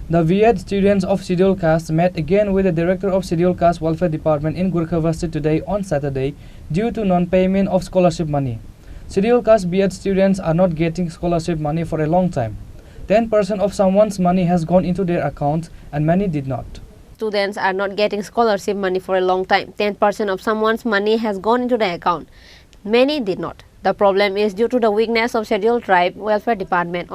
The B.Ed students of Scheduled Caste met again with the Director of Scheduled Caste Welfare Department in Gurkhavasti today on Saturday due to non-payment of scholarship money. Scheduled Caste B.Ed students are not getting scholarship money for a long time. 10% of someone's money has gone into their account and many did not. Students are not getting scholarship money for a long time. 10% of someone's money has gone into the account. Many did not. The problem is due to the weakness of Scheduled Tribe Welfare Department.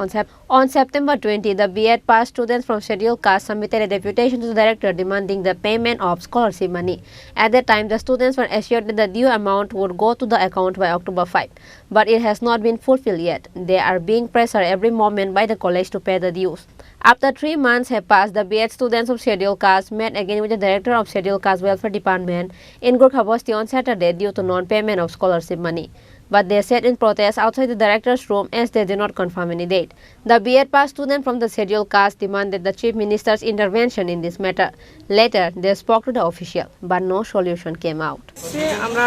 On September 20, the B.Ed pass students from Scheduled Caste submitted a deputation to the director demanding the payment of scholarship money. At that time, the students were assured that the due amount would go to the account by October 5, but it has not been fulfilled yet. They are being pressured every moment by the college to pay the dues. After 3 months have passed, the B.Ed students of Scheduled Caste met again with the Director of Scheduled Caste Welfare Department in Gurkhavasti on Saturday due to non-payment of scholarship money. But they sat in protest outside the director's room as they did not confirm any date. The B.Ed pass student from the Scheduled Caste demanded the Chief Minister's intervention in this matter. Later, they spoke to the official, but no solution came out. আমরা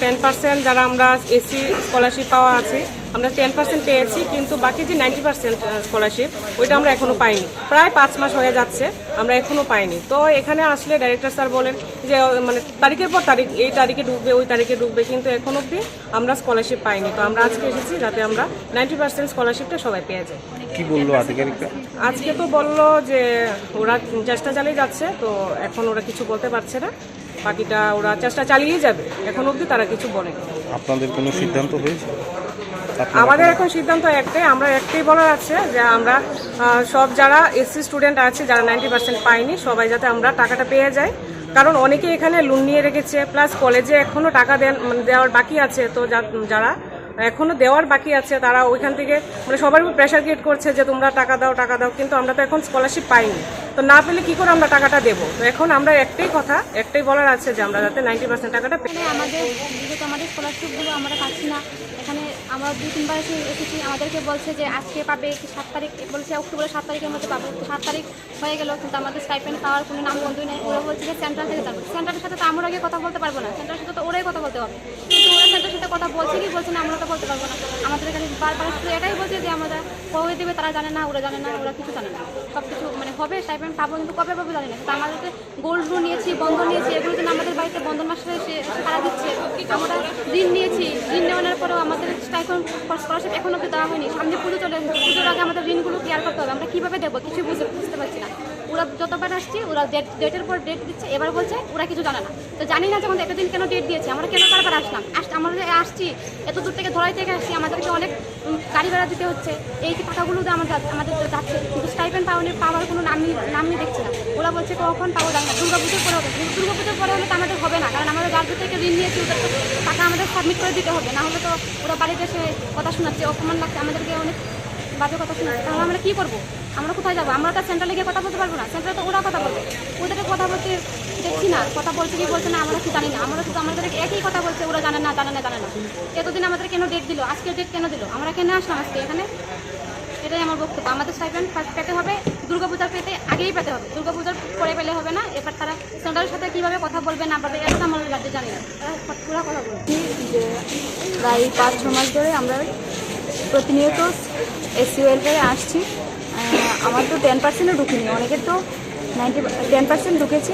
10% যারা আমরা SC scholarship পাওয়া আছে আমরা 10% পেয়েছি, কিন্তু বাকি যে 90% স্কলারশিপ ওইটা আমরা এখনো পাইনি। প্রায় 5 মাস হয়ে যাচ্ছে আমরা এখনো পাইনি। তো এখানে আসলে ডাইরেক্টর স্যার বলেন যে মানে তারিখের পর তারিখ, এই তারিখে ঢুকবে ওই তারিখে ঢুকবে, কিন্তু এখন অবধি আমরা স্কলারশিপ পাইনি। তো আমরা আজকে এসেছি যাতে আমরা 90% স্কলারশিপটা সবাই পেয়ে যাই। কি বললো আধিকারিকরা? আজকে তো বললো যে ওরা চেষ্টা চালিয়ে যাচ্ছে, তো এখন ওরা কিছু বলতে পারছে না, বাকিটা ওরা চেষ্টা চালিয়ে যাবে। এখন অবধি তারা কিছু বলেনি। আপনাদের কোনো সিদ্ধান্ত হয়েছে? আমাদের এখন সিদ্ধান্ত একটাই, আমরা একটাই বলার আছে যে আমরা সব যারা এসসি স্টুডেন্ট আছে যারা 90% পায়নি সবাই যাতে আমরা টাকাটা পেয়ে যাই, কারণ অনেকে এখানে লোন নিয়ে রেখেছে, প্লাস কলেজে এখনো টাকা দেওয়ার বাকি আছে। তো যারা এখনো দেওয়ার বাকি আছে তারা ওইখান থেকে মানে সবার উপর প্রেশার ক্রিয়েট করছে যে তোমরা টাকা দাও, কিন্তু আমরা তো এখন স্কলারশিপ পাইনি, তো না পেলে কি করে আমরা টাকাটা দেবো। তো এখন আমরা একটাই বলার আছে যে আমরা যাতে 90% টাকাটা পেয়ে। আমাদের স্কলারশিপগুলো আমরা পাচ্ছি না। এখানে আমরা 2-3 বার এসেছি, আমাদেরকে বলছে যে আজকে পাবে, 7 তারিখ বলছে, অক্টোবরের 7 তারিখের মধ্যে পাবো। 7 তারিখ হয়ে গেল, কিন্তু আমাদের স্টাইপেন্ড পাওয়ার কোনো নাম বন্ধই নেই। ওরা বলছে যে সেন্ট্রাল থেকে যাবো। সেন্ট্রালের সাথে তো আমরা আগে কথা বলতে পারবো না, সেন্ট্রালের সাথে তো ওরাই কথা বলতে হবে, কিন্তু ওরা সেন্ট্রালের সাথে কথা বলছে কি বলছে না আমরা তো বলতে পারবো না। আমাদের এখানে বারবার শুধু এটাই বলছে যে আমরা কবে দেবে তারা জানে না, ওরা জানে না, ওরা কিছু জানে না। সব কিছু মানে হবে, স্টাইপেন্ড পাবো, কিন্তু কবে পাবো জানি না। কিন্তু আমাদের গোল্ড লোন নিয়েছি, বন্ধন নিয়েছি, এগুলো কিন্তু আমাদের বাড়িতে বন্ধন মাসে সারা দিচ্ছে। আমরা ঋণ নিয়েছি, ঋণ নেওয়ার পরেও আমাদের স্টাইপেন্ড স্কলারশিপ এখন অব্দি দেওয়া হয়নি। সামনে পুজো চলে এসেছে, পুজোর আগে আমাদের ঋণগুলো ক্লিয়ার করতে হবে। আমরা কীভাবে দেবো কিছু বুঝতে পারছি না। ওরা যতবার আসছি ওরা ডেটের পর ডেট দিচ্ছে, এবার বলছে ওরা কিছু জানে না। তো জানি না যখন এতদিন কেন ডেট দিয়েছে, আমরা কেন বারবার আসলাম, আমরা আসছি এত দূর থেকে, ধরাই থেকে আসছি, আমাদেরকে অনেক গাড়ি ভাড়া দিতে হচ্ছে, এই টাকাগুলো আমাদের যাচ্ছে, কিন্তু স্টাইপেন্ড পাওয়ার কোনো নামই দেখছি না। ওরা বলছে কখন পাবো জানি না, দুর্গাপুজোর পরে হবে, কিন্তু দুর্গাপুজোর পরে হলে তো আমাদের হবে না, কারণ আমাদের যার থেকে ঋণ নিয়েছি ওদের টাকা আমাদের সাবমিট করে দিতে হবে, না হলে তো ওরা বাড়িতে এসে কথা শোনাচ্ছে, অপমান লাগছে, আমাদেরকে অনেক বাজে কথা শোনাচ্ছে। তাহলে আমরা কী করবো? আমরা কোথায় যাবো? আমরা তো সেন্ট্রালে গিয়ে কথা বলতে পারবো না, সেন্ট্রালে তো ওরা কথা বলবে, ওদেরকে কথা বলতে দেখছি না, কথা বলছে কি বলছে না আমরা কি জানি না। আমরা শুধু আমাদেরকে একই কথা বলছে, ওরা জানে না। এতদিন আমাদের কেন ডেট দিল, আজকে ডেট কেন দিল, আমরা কেন আসলাম আজকে এখানে? এটাই আমার বক্তব্য। আমাদের স্টাইপেন্ড পেতে হবে, দুর্গাপূজার আগেই পেতে হবে, দুর্গাপূজার পরে পেলে হবে না। এবার তারা সেন্ট্রালের সাথে কীভাবে কথা বলবে না পারবে এটা আমার রাজ্যে জানি না, পুরা কথা বলছি যে প্রায় 5-6 মাস ধরে আমরা প্রতিনিয়ত এসসি ওয়েলফেয়ারে আসছি। আমার তো 10%ও ঢুকেনি, অনেকের তো 10% ঢুকেছে,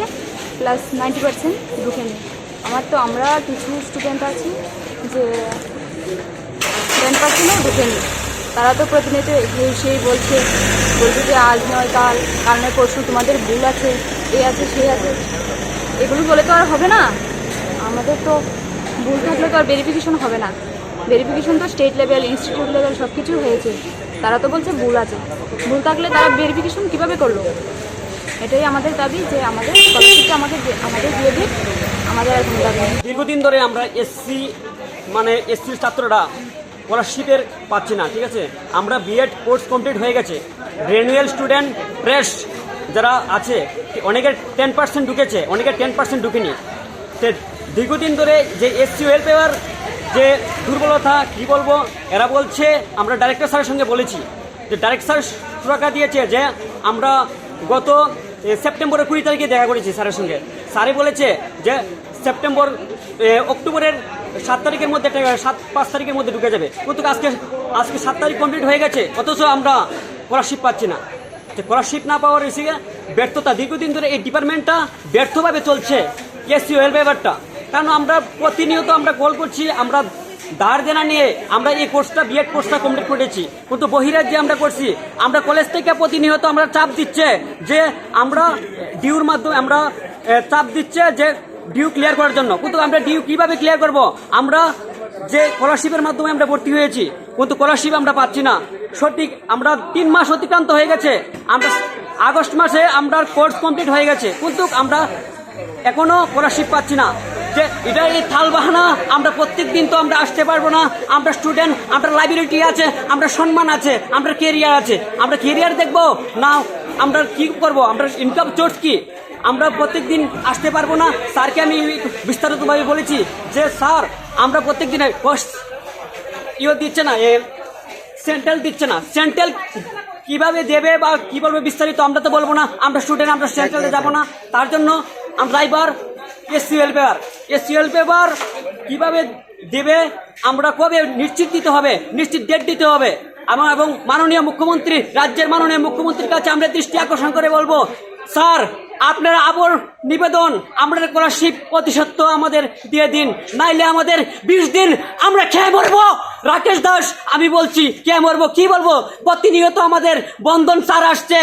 প্লাস 90% ঢুকেনি। আমরা কিছু স্টুডেন্ট আছি যে 10%ও ঢুকেনি, তারা তো প্রতিনিয়ত সেই বলছে যে আজ নয় কাল, কাল নয় পরশু, তোমাদের ভুল আছে, এই আছে সেই আছে, এগুলো বলে তো আর হবে না। আমাদের তো ভুল থাকলে তো আর ভেরিফিকেশন হবে না। ভেরিফিকেশন তো স্টেট লেভেল, ইনস্টিটিউট লেভেল সব কিছু হয়েছে, তারা তো বলছে ভুল আছে। ভুল থাকলে তারা ভেরিফিকেশন কীভাবে করলো? এটাই আমাদের দাবি যে আমাদের স্কলারশিপটা আমাদের দিয়ে দিক, আমাদের আর কোনো দাবি। দীর্ঘদিন ধরে আমরা এসসি ছাত্ররা স্কলারশিপের পাচ্ছি না, ঠিক আছে। আমরা B.Ed কোর্স কমপ্লিট হয়ে গেছে, রেনুয়াল স্টুডেন্ট ফ্রেশ যারা আছে অনেকের 10% ঢুকেছে, অনেকের 10% ঢুকেনি। সে দীর্ঘদিন ধরে যে এসসি ওয়েলফেয়ার যে দুর্বলতা কী বলবো, এরা বলছে, আমরা ডাইরেক্টর স্যারের সঙ্গে বলেছি যে ডাইরেক্টর স্যার সুরক্ষা দিয়েছে যে আমরা গত সেপ্টেম্বরের 20 তারিখে দেখা করেছি স্যারের সঙ্গে। স্যারে বলেছে যে অক্টোবরের 7 তারিখের মধ্যে 5 তারিখের মধ্যে ঢুকে যাবে, কিন্তু আজকে 7 তারিখ কমপ্লিট হয়ে গেছে, অথচ আমরা স্কলারশিপ পাচ্ছি না। যে স্কলারশিপ না পাওয়ার এসে ব্যর্থতা, দীর্ঘদিন ধরে এই ডিপার্টমেন্টটা ব্যর্থভাবে চলছে এসসি ওয়েলফেয়ারটা। কারণ আমরা প্রতিনিয়ত আমরা কল করছি, আমরা ধার দেনা নিয়ে আমরা এই কোর্সটা B.Ed কোর্সটা কমপ্লিট করেছি, কিন্তু বহিরাজ্যে আমরা করছি। আমরা কলেজ থেকে প্রতিনিয়ত আমরা চাপ দিচ্ছে যে আমরা ডিউর মাধ্যমে আমরা চাপ দিচ্ছে যে ডিউ ক্লিয়ার করার জন্য, কিন্তু আমরা ডিউ কিভাবে ক্লিয়ার করব? আমরা যে স্কলারশিপের মাধ্যমে আমরা ভর্তি হয়েছি, কিন্তু স্কলারশিপ আমরা পাচ্ছি না। সঠিক আমরা 3 মাস অতিক্রান্ত হয়ে গেছে, আমরা আগস্ট মাসে আমরা কোর্স কমপ্লিট হয়ে গেছে, কিন্তু আমরা এখনো স্কলারশিপ পাচ্ছি না। যে এটা এই থাল বাহানা, আমরা প্রত্যেক দিন তো আমরা আসতে পারবো না। আমরা স্টুডেন্ট, আমরা লাইবিলিটি আছে, আমরা সম্মান আছে, আমরা কেরিয়ার আছে, আমরা কেরিয়ার দেখবো না আমরা কি করব? আমরা ইনকাম সোর্স কি? আমরা প্রত্যেক দিন আসতে পারবো না। স্যারকে আমি বিস্তারিতভাবে বলেছি যে স্যার আমরা প্রত্যেক দিনে দিচ্ছে না, সেন্ট্রাল দিচ্ছে না। সেন্ট্রাল কিভাবে দেবে বা কি বলবে বিস্তারিত আমরা তো বলবো না। আমরা স্টুডেন্ট, আমরা সেন্ট্রালে যাবো না। তার জন্য আমরা এবার এসসি ওয়েলফেয়ার কিভাবে দেবে, আমরা কবে নিশ্চিত দিতে হবে, নিশ্চিত ডেট দিতে হবে। এবং মাননীয় মুখ্যমন্ত্রী, রাজ্যের মাননীয় মুখ্যমন্ত্রীর কাছে আমরা দৃষ্টি আকর্ষণ করে বলবো, স্যার আপনারা আবার নিবেদন, আমরা স্কলারশিপ প্রতিশত আমাদের দিয়ে দিন, নাইলে আমাদের 20 দিন আমরা খেয়ে মরবো। রাকেশ দাস আমি বলছি, খেয়ে মরবো। কি বলবো? প্রতিনিয়ত আমাদের বন্ধন স্যার আসছে,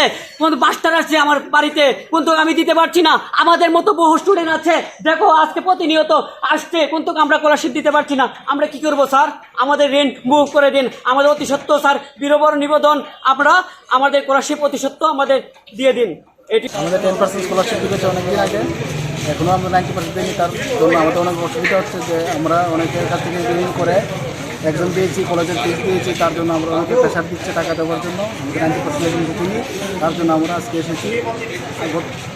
মাস্টার আসছে আমার বাড়িতে, কিন্তু আমি দিতে পারছি না। আমাদের মতো বহু স্টুডেন্ট আছে, দেখো আজকে প্রতিনিয়ত আসছে, কিন্তু আমরা স্কলারশিপ দিতে পারছি না। আমরা কি করবো স্যার? আমাদের ঋণ মুভ করে দিন, আমাদের অতি সত্য স্যার বিরবর নিবেদন, আমরা আমাদের স্কলারশিপ অতি সত্য আমাদের দিয়ে দিন। আমাদের 10% স্কলারশিপ দিয়েছে অনেকদিন আগে, এখনও আমরা 90% দিইনি। তার জন্য আমাদের অনেক অসুবিধা হচ্ছে যে আমরা অনেকের কাছ থেকে ঋণ করে একজন দিয়েছি, কলেজের ফিস দিয়েছি, তার জন্য আমরা অনেকে প্রেশার দিচ্ছে টাকা দেওয়ার জন্য। আমাদের 90% ঋণ দিইনি, তার জন্য আমরা আজকে এসেছি।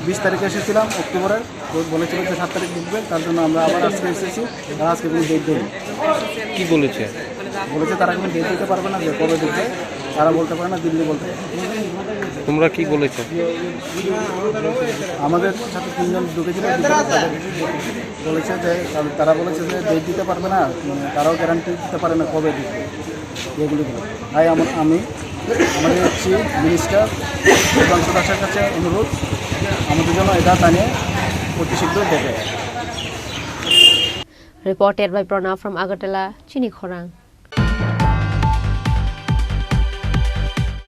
20 তারিখে এসেছিলাম অক্টোবরের, বলেছিল যে 7 তারিখ ঢুকবে, তার জন্য আমরা আবার আজকে এসেছি। তারা আজকে কোনো ডেট দেয়নি। কি বলেছে? তারা কোনো ডেট দিতে পারবে না, যে কবে ঢুকবে তারা বলতে পারে না, দিল্লি বলতে পারে। তোমরা কি বলেছো? আমাদের সাথে 3 জন ঢুকেছিল, বলেছে যে তারা বলেছে যে ডেট দিতে পারবে না, তারাও গ্যারান্টি দিতে পারে না কবে ঢুকবে, এগুলি বলে। তাই আমি আমাদের চিফ মিনিস্টার সুধাংশু দাসের কাছে অনুরোধ, আমাদের জন্য এটা জানিয়ে অতি শীঘ্র ডেকে। Reported by Pranav from Agartala, Chini, Khorang.